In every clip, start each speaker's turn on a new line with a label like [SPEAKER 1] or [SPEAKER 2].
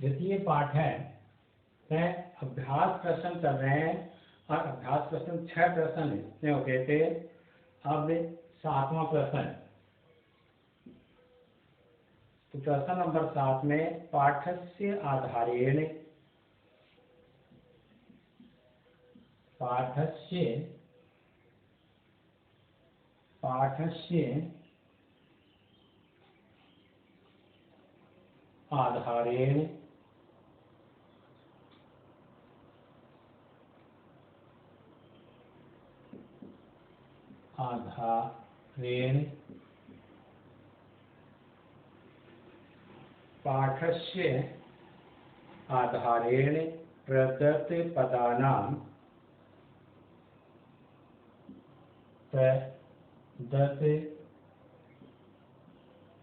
[SPEAKER 1] द्वितीय पाठ है। अभ्यास प्रश्न चल रहे हैं और अभ्यास प्रश्न 6 प्रश्न इसमें हो गए थे। अब 7वां प्रश्न, तो प्रश्न नंबर 7 में पाठस्य आधारेण प्रदत्त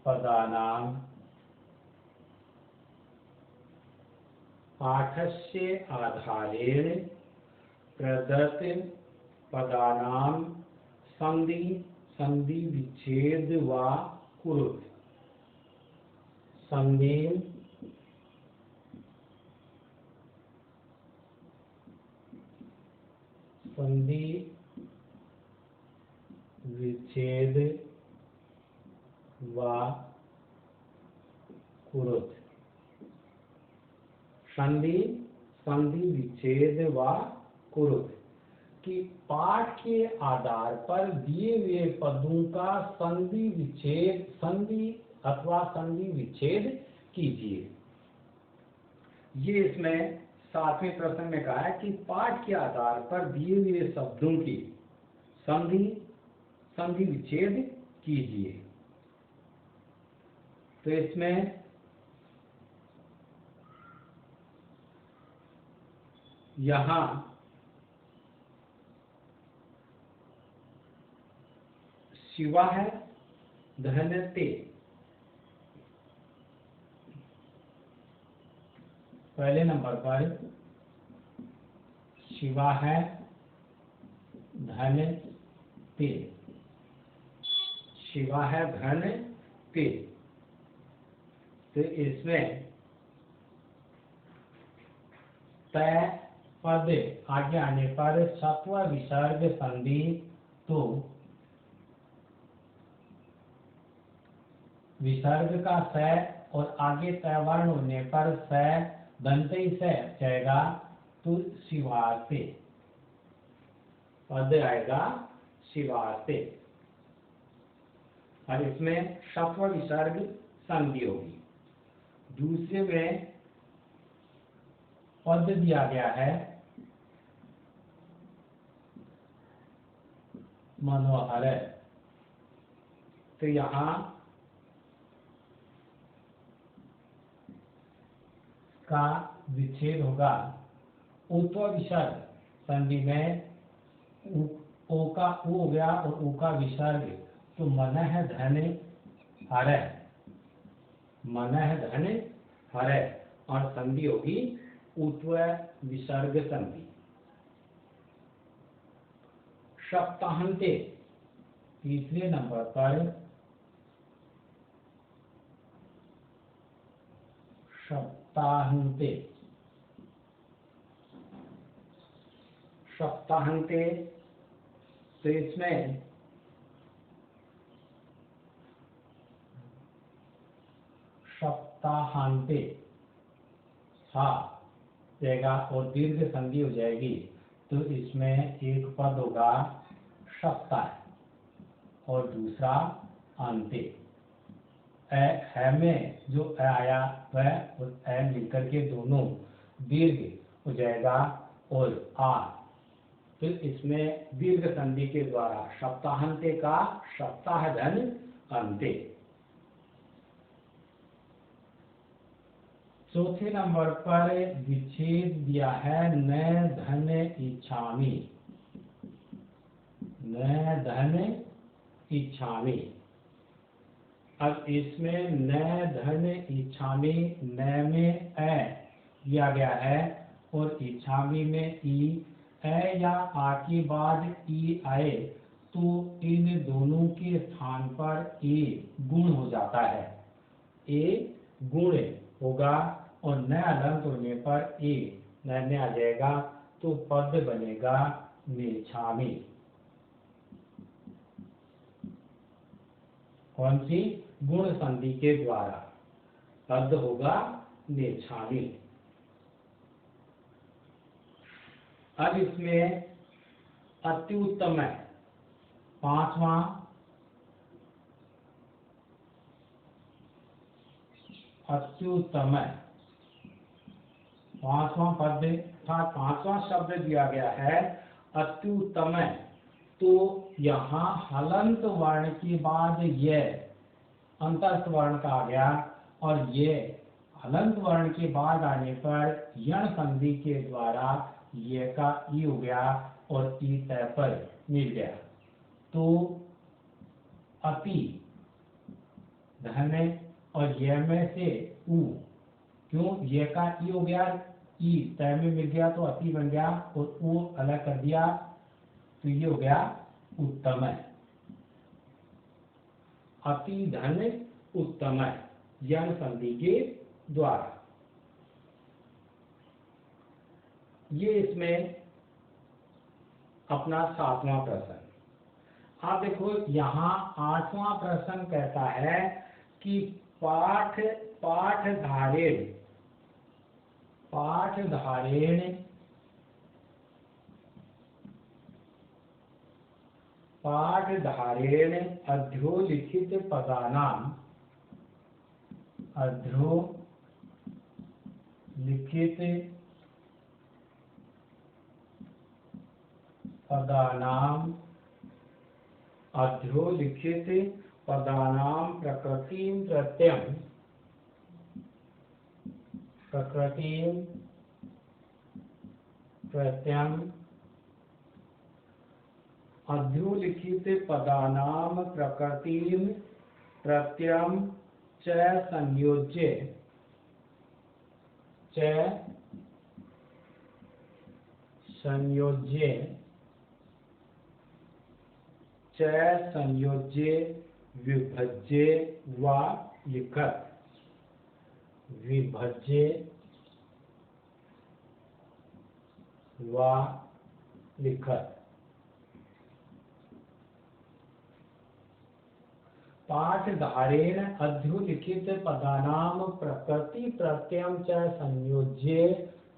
[SPEAKER 1] पदानां पाठस्य आधारेण प्रदत्त पदानां संधि विच्छेद वा कुरुत्। संधि विच्छेद वा कुरुत्। संधि विच्छेद वा कुरुत् कि पाठ के आधार पर दिए हुए पदों का संधि विच्छेद कीजिए। ये इसमें 7वें प्रश्न में कहा है कि पाठ के आधार पर दिए हुए शब्दों की संधि विच्छेद कीजिए। तो इसमें यहाँ शिवा है, धनते, पहले नंबर पर शिवा है, धन ते, शिवा है, धन ते। तो इसमें तय पद आगे आने पर सत्व विसर्ग संधि, तो विसर्ग का स और आगे तय वर्ण होने पर स दंतई से जाएगा, तो शिवाते पद आएगा, शिवाते। और इसमें सत्व विसर्ग संधि होगी। दूसरे में पद दिया गया है मनोहर, तो यहाँ का विच्छेद होगा उत्व विसर्ग संधि में, ओ का ऊ हो गया और ऊ का विसर्ग, तो मन है धन हर, मन है धन हर, और संधि होगी उत्व विसर्ग संधि। सप्ताहांते, तीसरे नंबर पर सप्ताहांते, तो इसमें सप्ताहांते हा जाएगा और दीर्घ संधि हो जाएगी। तो इसमें एक पद होगा सप्ताह और दूसरा अंते। है में जो आया वह और ए मिलकर के दोनों दीर्घ हो जाएगा और आ, तो इसमें दीर्घ संधि के द्वारा सप्ताहांते का सप्ताह धन अंते। चौथे नंबर पर विच्छेद दिया है न धन इच्छामि, न धन इच्छामि। अब इसमें न धन इच्छामि, न में ए दिया गया है और इच्छामि में ई, ए या आ के बाद ई आए तो इन दोनों के स्थान पर ए गुण हो जाता है। ए गुण होगा और न अलंत होने पर ए न आ जाएगा, तो पद बनेगा नेच्छामि। कौन सी? गुण संधि के द्वारा पद होगा नेच्छामि। अब इसमें अति उत्तम है, पांचवा अत्युत्तम है, पांचवा पद था, पांचवा शब्द दिया गया है अत्युत्तम। तो यहाँ हलंत वर्ण के बाद ये अंतस्थ वर्ण का आ गया, और ये हलंत वर्ण के बाद आने पर यण संधि के द्वारा ये का ई हो गया और ई तय पर मिल गया। तो अति धन और ये में से उ, क्यों? ये का ई हो गया, ई तय में मिल गया तो अति बन गया, और उ अलग कर दिया तो ये हो गया उत्तम। अति धन उत्तम यण संधि के द्वारा। ये इसमें अपना 7वां प्रश्न। आप देखो यहाँ 8वां प्रश्न कहता है कि पाठधारेण अध्योलिखित पदानां प्रकृतिं प्रत्ययम् अध्योलिखित पदानां प्रकृतिं प्रत्ययम् च संयोज्ये विभज्ये वा लिखत। पाठधारेण अध्योलिखित पदानां प्रकृति प्रत्ययम् च संयोज्ये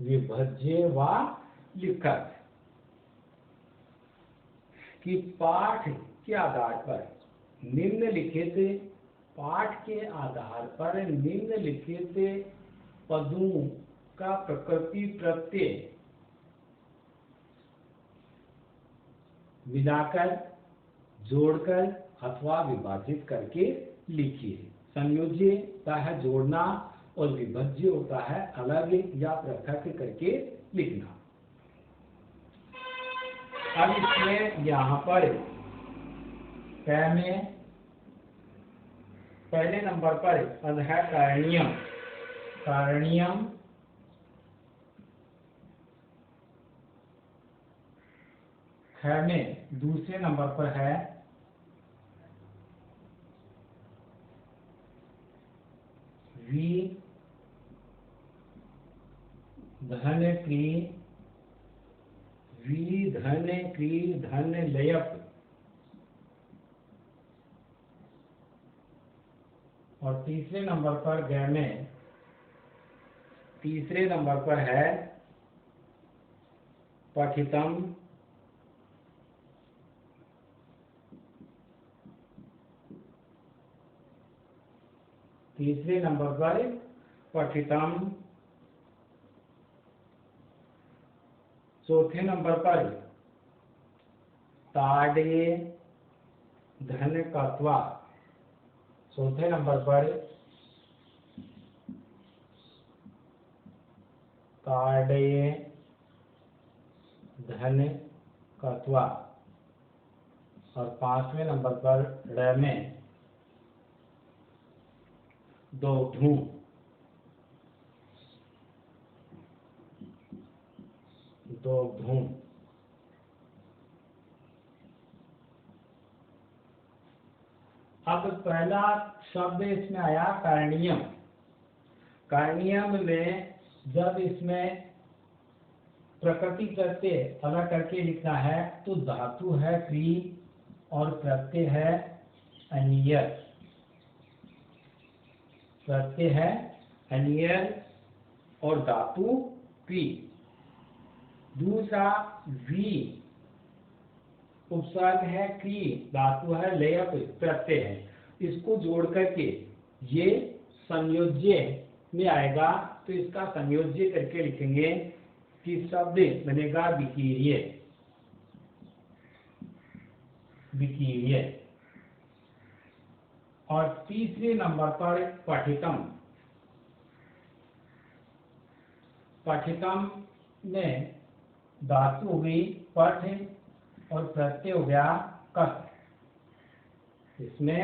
[SPEAKER 1] विभज्ये वा लिखत। कि पाठ के आधार पर निम्नलिखित पदों का प्रकृति प्रत्यय मिलाकर, जोड़कर अथवा विभाजित करके लिखिए। संयोज्य होता है जोड़ना और विभज्य होता है अलग या पृथक करके लिखना। अब इसमें यहाँ पर में पहले नंबर पर पद है कारणीयम। ख में दूसरे नंबर पर है धन लयप, और तीसरे नंबर पर ग में तीसरे नंबर पर है पठितम। तीसरे नंबर पर पठितम। चौथे नंबर पर ताड़े धन कत्वा। चौथे नंबर पर ताड़े धन कत्वा, और पांचवें नंबर पर ड़ में दो धू। अब पहला शब्द इसमें आया कारणीयम। कार्नियम में जब इसमें प्रकृति प्रत्यय अलग करके लिखना है तो धातु है क्री और प्रत्यय है अनियर। प्रत्यय है अनियर और धातु क्री। दूसरा वी उपसर्ग है क्री, धातु है लयक, प्रत्यय है। इसको जोड़ करके ये संयोज्य में आएगा तो इसका संयोज्य करके लिखेंगे कि शब्द बनेगा विकीर्य। विकीर्य। और तीसरे नंबर पर पठितम। पठितम में धातु हुई पठ और प्रत्यय हो गया कथ। इसमें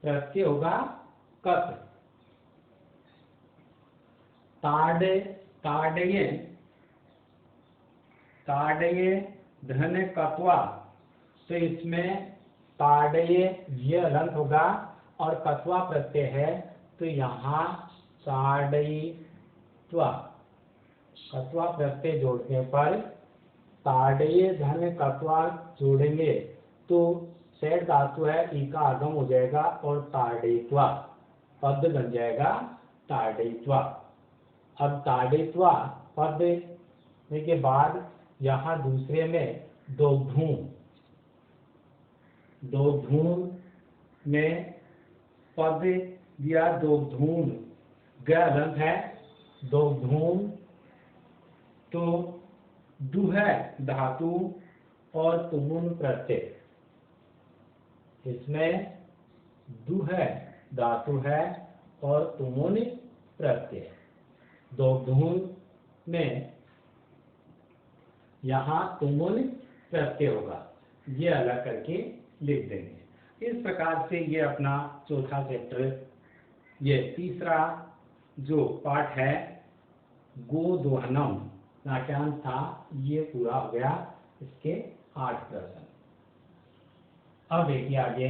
[SPEAKER 1] प्रत्यय होगा कथ। ताड़े ताड़ये ताड़ये धन कत्वा, तो इसमें ताड़ये ये अलंत होगा और कत्वा प्रत्यय है तो यहाँ ताड़यित्वा। कत्वा प्रत्यय जोड़ने पर ताड़ये धन कत्वा जोड़ेंगे तो सेठ धातु है ई का आगम हो जाएगा और ताड़यित्वा पद बन जाएगा ताड़यित्वा। अब ताड़यित्वा पद के बाद यहाँ दूसरे में दोग्धूम में पद दिया दोग्धूम, गलंत है दोग्धूम, तो दु है धातु और तुमुन प्रत्यय। इसमें दु है धातु है और तुमुन प्रत्यय। दोग्धूम में यहाँ तुमुन प्रत्यय होगा, ये अलग करके लिख देंगे। इस प्रकार से ये अपना चौथा चैप्टर, ये तीसरा जो पाठ है गोदोहनम नाट्यांश था, ये पूरा हो गया। इसके 8 प्रश्न। अब देखिए आगे।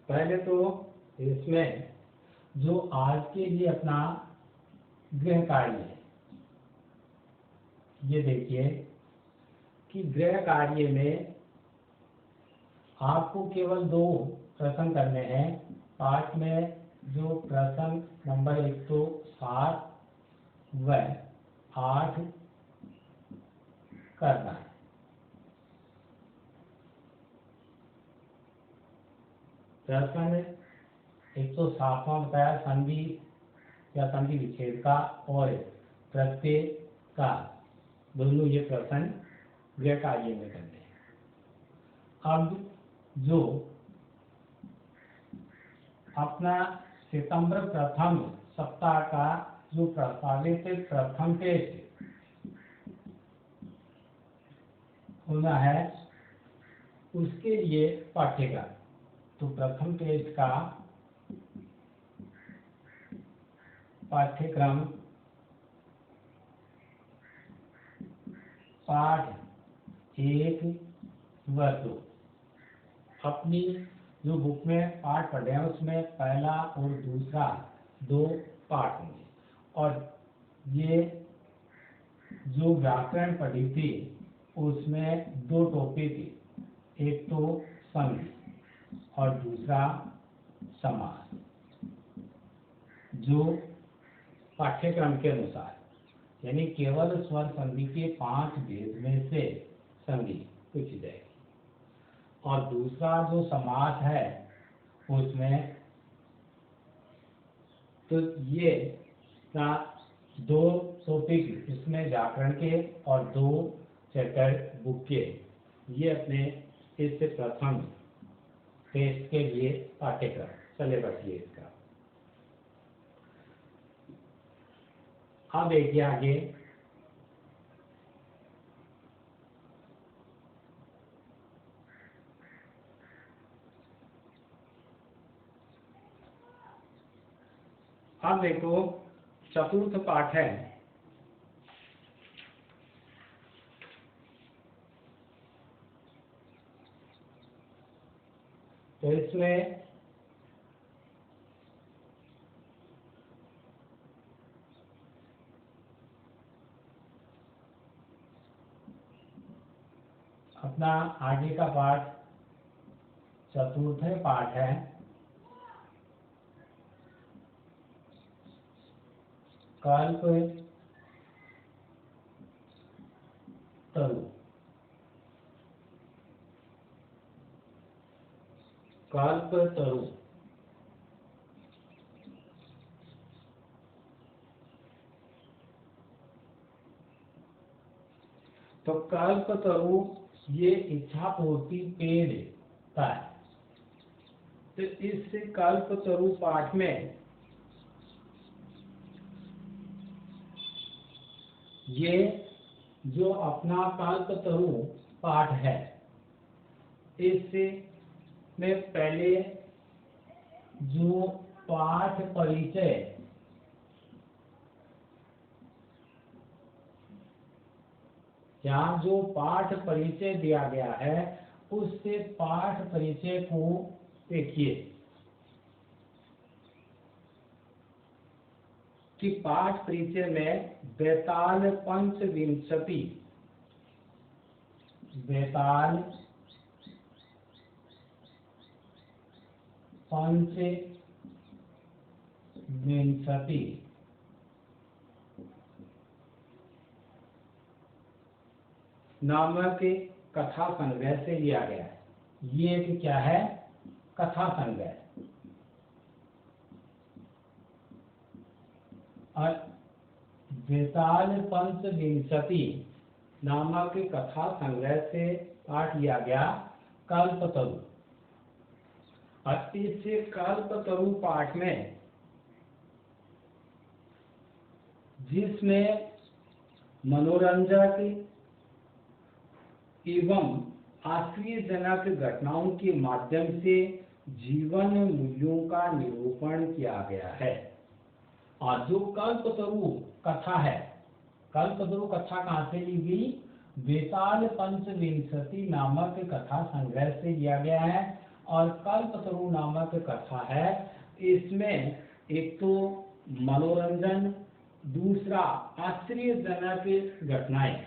[SPEAKER 1] पहले तो इसमें जो आज के लिए अपना गृह कार्य है, ये देखिए कि गृह कार्य में आपको केवल 2 प्रश्न करने हैं। पाठ में जो प्रश्न नंबर 107 व 8 करना है। प्रश्न 107वां बताया संधि या संधि विच्छेद का और प्रत्यय का, दोनों ये प्रश्न गृह कार्य में करने हैं। अब जो अपना सितंबर प्रथम सप्ताह का जो प्रस्तावित प्रथम टेस्ट होना है उसके लिए पाठ्यक्रम, तो प्रथम टेस्ट का पाठ्यक्रम पाठ 1 व 2 अपनी जो बुक में पाठ पढ़े हैं उसमें पहला और दूसरा 2 पाठ होंगे। और ये जो व्याकरण पढ़ी थी उसमें 2 टॉपिक, एक तो संधि और दूसरा समास, जो पाठ्यक्रम के अनुसार यानी केवल स्वर संधि के 5 भेद में से संधि पूछी जाएगी। और दूसरा जो समास है उसमें तो ये 2 टॉपिक इसमें व्याकरण के और 2 चैप्टर बुक के, ये अपने इस प्रथम टेस्ट के लिए पाठ्यक्रम सिलेबस ये इसका। अब देखिए आगे अब देखो चतुर्थ पाठ है। तो इसमें अपना आगे का पाठ चतुर्थ पाठ है। कल्प तरु। कल्प तरु। तो कल्प तरु ये इच्छा पूर्ति पेड़ का है। तो इस कल्प तरु पाठ में ये जो अपना कल्प तरु पाठ है, इससे में पहले जो पाठ परिचय यहाँ जो पाठ परिचय दिया गया है, उससे पाठ परिचय को देखिए कि पाठ परिचय में बेताल पंचविंशति, बेताल पंचविंशति नामक कथा संग्रह से लिया गया है। ये कि क्या है? कथा संग्रह। और बेताल पंचविंशति नामक कथा संग्रह से पाठ लिया गया कल्पतरु। और इस कल्पतरु पाठ में जिसमें मनोरंजक एवं आश्चर्यजनक घटनाओं के माध्यम से जीवन मूल्यों का निरूपण किया गया है। और जो कल्पतरु कथा है, कल्पतरु कथा कहाँ से ली गई? बेताल पंचविंशति नामक कथा संग्रह से लिया गया है। और कल्पतरु नामक कथा है, इसमें एक तो मनोरंजन, दूसरा आश्चर्यजनक घटनाएं,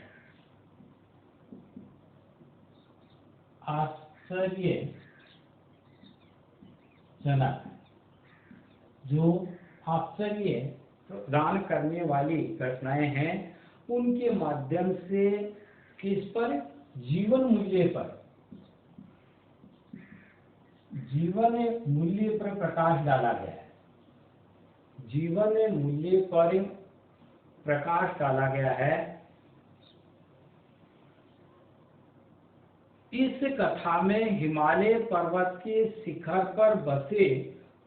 [SPEAKER 1] आश्चर्यजनक जो आश्चर्य प्रदान करने वाली घटनाएं हैं, उनके माध्यम से किस पर? जीवन मूल्य पर, जीवन मूल्य पर प्रकाश डाला गया है। जीवन मूल्य पर प्रकाश डाला गया है। इस कथा में हिमालय पर्वत के शिखर पर बसे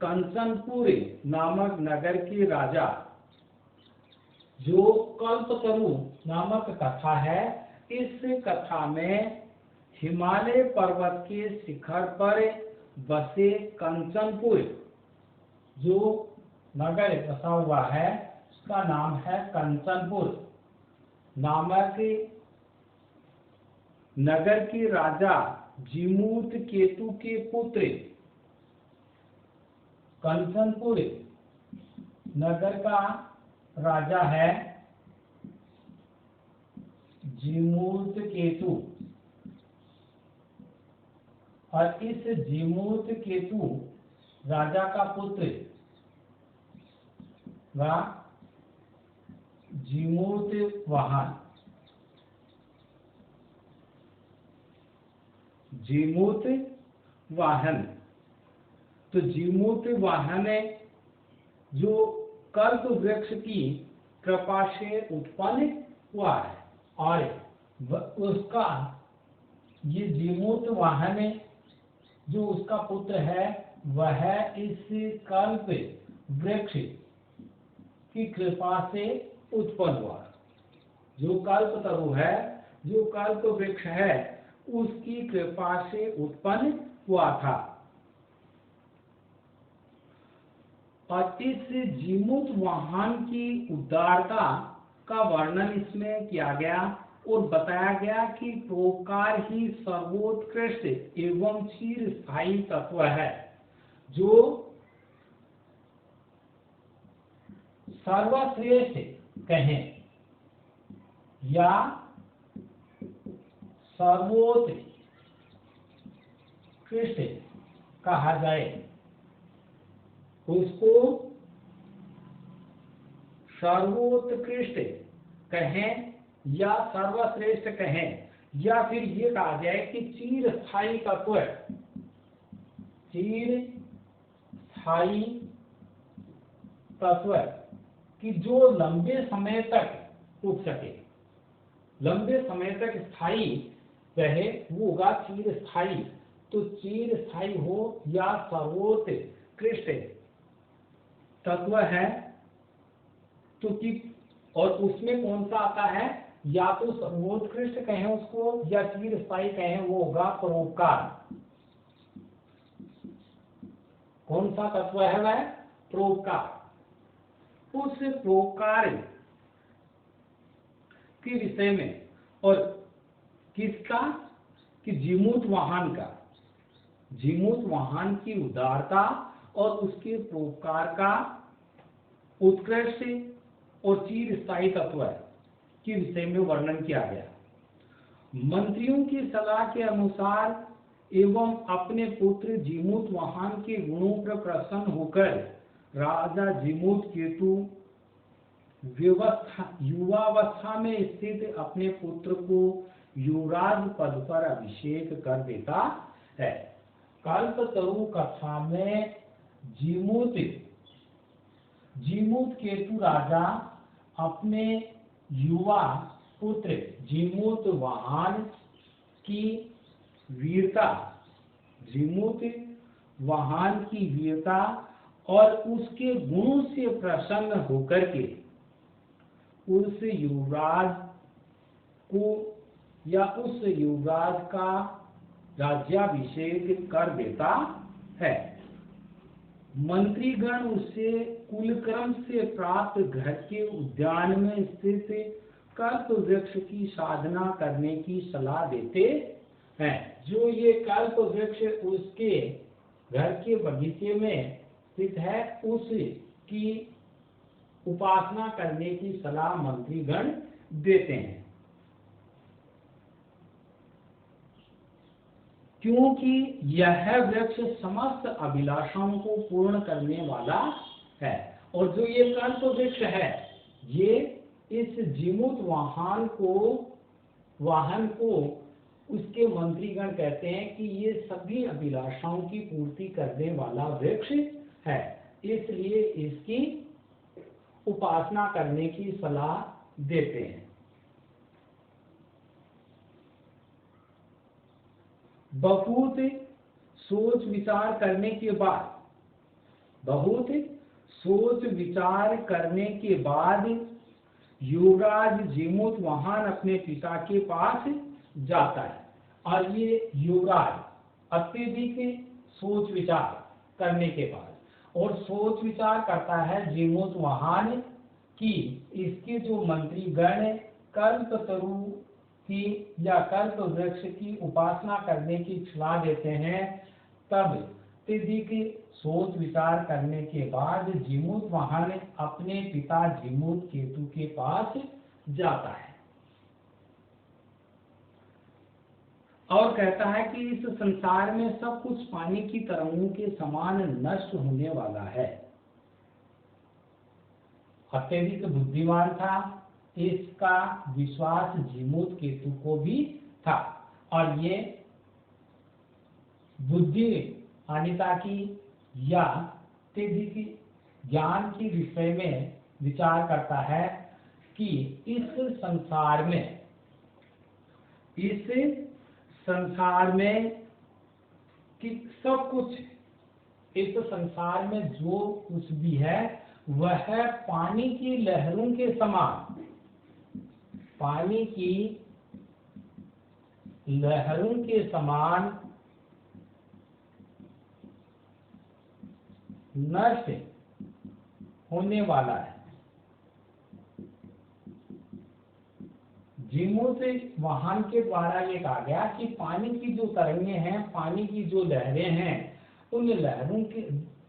[SPEAKER 1] कंचनपुर नामक नगर के राजा, जो कल्पतरु नामक कथा है, इस कथा में हिमालय पर्वत के शिखर पर बसे कंचनपुर जो नगर बसा हुआ है, उसका नाम है कंचनपुर नामक नगर के राजा जीमूत केतु के पुत्र, कंचनपुर नगर का राजा है जीमूत केतु। और इस जीमूत केतु राजा का पुत्र व जीमूत वाहन, जीमूत वाहन। तो जीमूत वाहन जो कल्प वृक्ष की कृपा से उत्पन्न हुआ है, और उसका ये जीमूत वाहन जो उसका पुत्र है, वह इस कल्प वृक्ष की कृपा से उत्पन्न हुआ। जो कल्पतरु है, जो कल्प वृक्ष है, उसकी कृपा से उत्पन्न हुआ था। और इस जीमूत वाहन की उदारता का वर्णन इसमें किया गया और बताया गया कि परोपकार ही सर्वोत्कृष्ट एवं चिरस्थायी तत्व है जो सर्वश्रेष्ठ कहें या सर्वोत्कृष्ट कहा जाए, उसको सर्वोत्कृष्ट कहें या सर्वश्रेष्ठ कहें, या फिर ये कहा जाए कि चिरस्थायी तत्व, चिरस्थायी तत्व कि जो लंबे समय तक उठ सके, लंबे समय तक स्थायी रहे, वो होगा चिरस्थायी। तो चिरस्थायी हो या सर्वोत्कृष्ट तत्व है तो कि, और उसमें कौन सा आता है, या तो सर्वोत्कृष्ट कहें उसको या चिरस्थायी कहें, वो होगा परोपकार। कौन सा तत्व है वह? परोपकार। उस परोपकार के विषय में, और किसका? कि जीमूत वाहन का, जीमूत वाहन की उदारता और उसके परोपकार का उत्कृष्ट और चिरस्थायी तत्व के विषय में वर्णन किया गया। मंत्रियों की सलाह के अनुसार एवं अपने पुत्र जीमूत वाहन के गुणों पर प्रसन्न होकर राजा जीमूत केतु युवावस्था में स्थित अपने पुत्र को युवराज पद पर अभिषेक कर देता है। कल्पतरु कथा में जीमूत केतु राजा अपने युवा पुत्र जीमूत वाहन की वीरता, जीमूत वाहन की वीरता और उसके गुणों से प्रसन्न होकर के उस युवराज को या उस युवराज का राज्याभिषेक कर देता है। मंत्रीगण उसे कुलक्रम से प्राप्त घर के उद्यान में स्थित कल्प वृक्ष की साधना करने की सलाह देते हैं। जो ये कल्प वृक्ष उसके घर के बगीचे में स्थित है, उसकी उपासना करने की सलाह मंत्रीगण देते हैं, क्योंकि यह वृक्ष समस्त अभिलाषाओं को पूर्ण करने वाला है। और जो ये कल्प वृक्ष है, ये इस जीमूत वाहन को उसके मंत्रीगण कहते हैं कि ये सभी अभिलाषाओं की पूर्ति करने वाला वृक्ष है, इसलिए इसकी उपासना करने की सलाह देते हैं। बहुत सोच विचार करने के बाद युवराज जीमूत वाहन अपने पिता के पास जाता है। और ये युवराज अत्यधिक सोच विचार करने के बाद, और सोच विचार करता है जीमूत वाहन की इसके जो मंत्रीगण कल्पतरु की या कल्प वृक्ष की उपासना करने की सलाह देते हैं, तब अत्यधिक सोच विचार करने के बाद जीमूत वाहन अपने पिता जीमूत केतु के पास जाता है और कहता है कि इस संसार में सब कुछ पानी की तरंगों के समान नष्ट होने वाला है। अत्यधिक बुद्धिमान था, इसका विश्वास जीमूत केतु को भी था, और ये बुद्धिमानिता की या अत्यधिक ज्ञान के विषय में विचार करता है कि इस संसार में कि सब कुछ, इस संसार में जो कुछ भी है वह पानी की लहरों के समान, पानी की लहरों के समान नष्ट होने वाला है। जीमूत वाहन के द्वारा ये कहा गया कि पानी की जो तरंगे हैं, पानी की जो लहरें हैं, उन लहरों की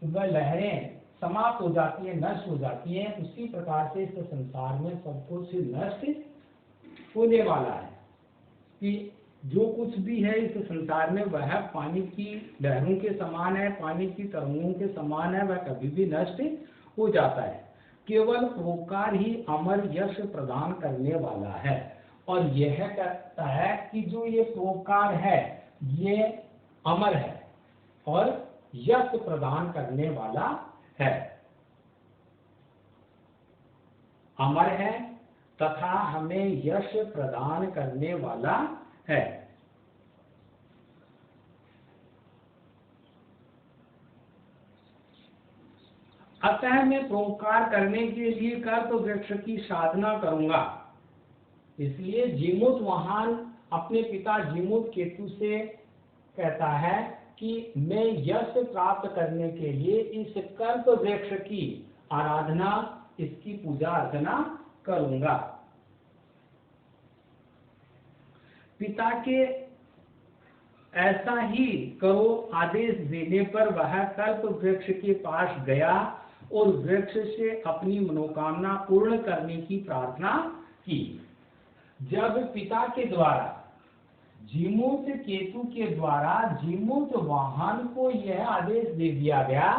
[SPEAKER 1] वह लहरें समाप्त हो जाती है, नष्ट हो जाती है। उसी प्रकार से इस संसार में सब कुछ नष्ट होने वाला है कि जो कुछ भी है इस संसार में वह पानी की लहरों के समान है, पानी की तरंगों के समान है, वह कभी भी नष्ट हो जाता है। केवल परोपकार ही अमर यश प्रदान करने वाला है। और यह कहता है कि जो ये परोपकार है ये अमर है और यश प्रदान करने वाला है, अमर है तथा हमें यश प्रदान करने वाला है। अतः मैं परोपकार करने के लिए कल्प वृक्ष की साधना करूंगा। इसलिए जीमूत वाहन अपने पिता जीमूत केतु से कहता है कि मैं यश प्राप्त करने के लिए इस कल्प वृक्ष की आराधना, इसकी पूजा अर्चना करूंगा। पिता के ऐसा ही करो आदेश देने पर वह कल्प वृक्ष के पास गया और वृक्ष से अपनी मनोकामना पूर्ण करने की प्रार्थना की। जब पिता के द्वारा जीमूत केतु के द्वारा जीमूत वाहन को यह आदेश दे दिया गया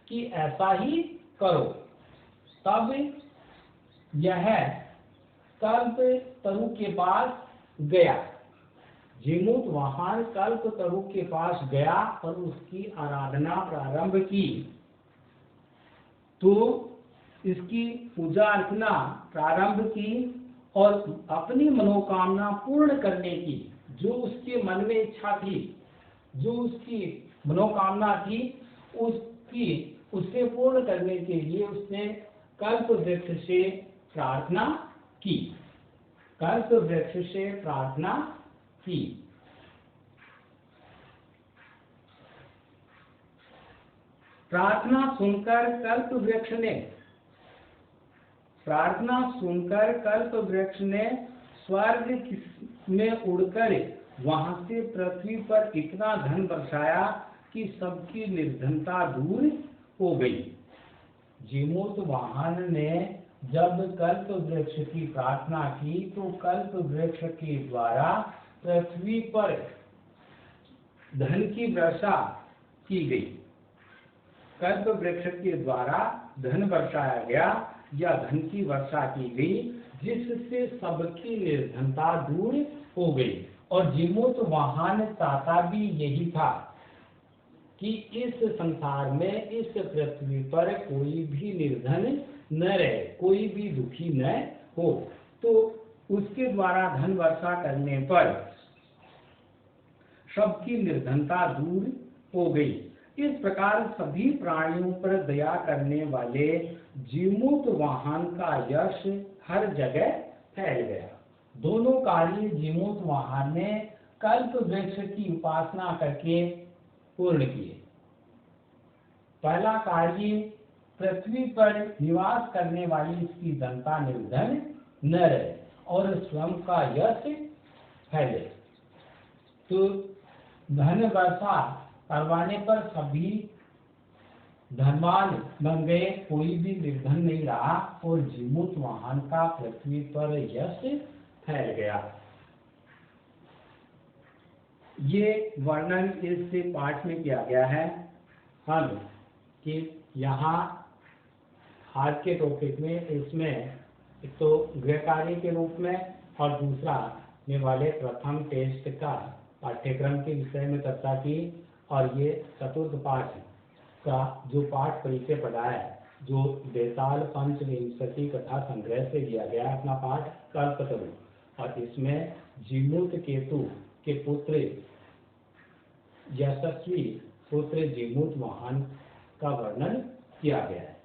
[SPEAKER 1] कि ऐसा ही करो, तब यह कल्प तरु के पास गया। जीमूत वाहन कल्प तरु के पास गया और उसकी आराधना प्रारंभ की। तो इसकी पूजा अर्चना प्रारंभ की और अपनी मनोकामना पूर्ण करने की, जो उसके मन में इच्छा थी, जो उसकी मनोकामना थी, उससे पूर्ण करने के लिए उसने कल्प वृक्ष से प्रार्थना की। कल्प वृक्ष से प्रार्थना की। प्रार्थना सुनकर कल्प वृक्ष ने स्वर्ग में उड़कर वहां से पृथ्वी पर इतना धन बरसाया कि सबकी निर्धनता दूर हो गई। जीमूत वाहन ने जब कल्प वृक्ष की प्रार्थना की तो कल्प वृक्ष के द्वारा पृथ्वी पर धन की वर्षा की गई। कल्प वृक्ष के द्वारा धन बरसाया गया या धन की वर्षा की गई, जिससे सबकी निर्धनता दूर हो गई। और जीमूत वाहन चाहता भी यही था कि इस संसार में, इस पृथ्वी पर कोई भी निर्धन न रहे, कोई भी दुखी न हो। तो उसके द्वारा धन वर्षा करने पर सबकी निर्धनता दूर हो गई। इस प्रकार सभी प्राणियों पर दया करने वाले जीमूत वाहन का यश हर जगह फैल गया। दोनों कार्य जीमूत वाहन ने कल्प वृक्ष की उपासना करके पूर्ण किए। पहला कार्य, पृथ्वी पर निवास करने वाली इसकी जनता निर्धन न रहे और स्वयं का यश फैले। तो धन वर्षा करवाने पर सभी धनवान बन गए, कोई भी निर्धन नहीं रहा और जीमूत वाहन का पृथ्वी पर यश फैल गया। ये वर्णन इस पाठ में किया गया है हम कि यहाँ आज के टॉपिक में, इसमें एक तो गृह कार्य के रूप में और दूसरा में वाले प्रथम टेस्ट का पाठ्यक्रम के विषय में चर्चा की। और ये चतुर्थ पाठ का जो पाठ परिचय पढ़ा है, जो बेताल पंचविंशति कथा संग्रह से लिया गया अपना पाठ कल्पतरु, और इसमें जीमूत केतु के पुत्र यशस्वी पुत्र जीमूत वाहन का वर्णन किया गया है।